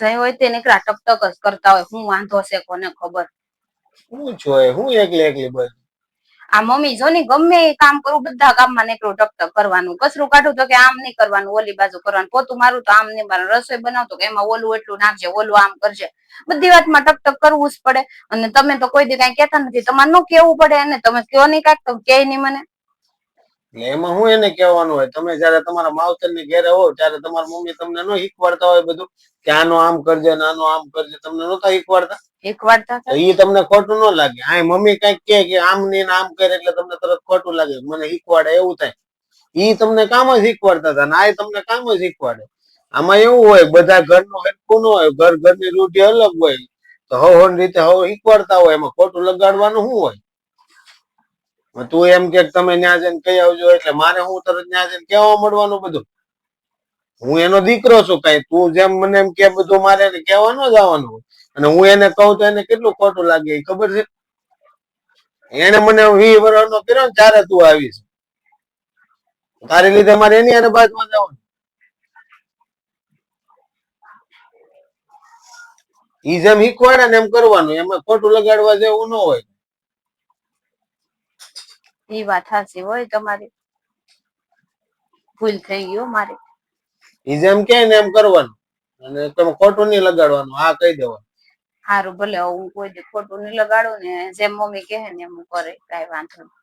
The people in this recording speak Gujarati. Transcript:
જઈ હોય તેને ટક ટક જ કરતા હોય. હું વાંધો છે કોને ખબર. હું જોઈએ હું એકલી એકલી બસ. આ મમ્મી જો ને ગમે એ કામ કરું બધા કામમાં નીકળું ટક કરવાનું. કચરું કાઢું તો કે આમ નહીં કરવાનું, ઓલી બાજુ કરવાનું, પોતું મારું તો આમ નહીં મારવાનું, રસોઈ બનાવતો કે એમાં ઓલું એટલું નાખજે, ઓલું આમ કરજે. બધી વાતમાં ટક કરવું જ પડે. અને તમે તો કોઈ દી કઈ કેતા નથી. તમારે નું કેવું પડે એને, તમે કયો નહીં કાંઈક તો કે નહીં મને. એમાં હું એને કહેવાનું હોય, તમે જયારે તમારા માવતર ની ઘેરે હોવ ત્યારે તમારા મમ્મી તમને ન શીખવાડતા હોય બધું કે આનો આમ કરજે, આનો આમ કરજે, તમને નહોતા શીખવાડતા? તો ઈ તમને ખોટું ન લાગે. આ મમ્મી કઈક કે આમ ને આમ કરે એટલે તમને તરત ખોટું લાગે, મને શીખવાડે એવું થાય. ઈ તમને કામ જ શીખવાડતા હતા ને આ તમને કામ જ શીખવાડે. આમાં એવું હોય, બધા ઘરનું હરખું ન હોય, ઘરની રૂઢી અલગ હોય. તો હવ રીતે હવ શીખવાડતા હોય, એમાં ખોટું લગાડવાનું શું હોય? તું એમ કે તમે ત્યાં જઈને કહી આવજો એટલે મારે હું તરત ત્યાં જઈને કહેવા મળવાનું બધું? હું એનો દીકરો છું, કઈ તું જેમ મને એમ કે બધું મારે કહેવા ન જવાનું. અને હું એને કહું તો એને કેટલું ખોટું લાગે એ ખબર છે? એને મને 20 વર્ષનો કર્યો ને ત્યારે તું આવીશ. તારી લીધે મારે એની અને બાજુમાં જવાનું. ઈ જેમ શીખવાડે ને એમ કરવાનું, એમાં ખોટું લગાડવા જેવું ન હોય. એ વાત સાચી હોય તમારી, ભૂલ થઈ ગયો મારી. ઈ જેમ કે ને એમ કરવાનું અને તમે ખોટું નહીં લગાડવાનું, આ કહી દેવાનું. સારું ભલે હું કોઈ દી ખોટું નહીં લગાડું ને, જેમ મમ્મી કહે ને એમ કરે, કઈ વાંધો નહીં.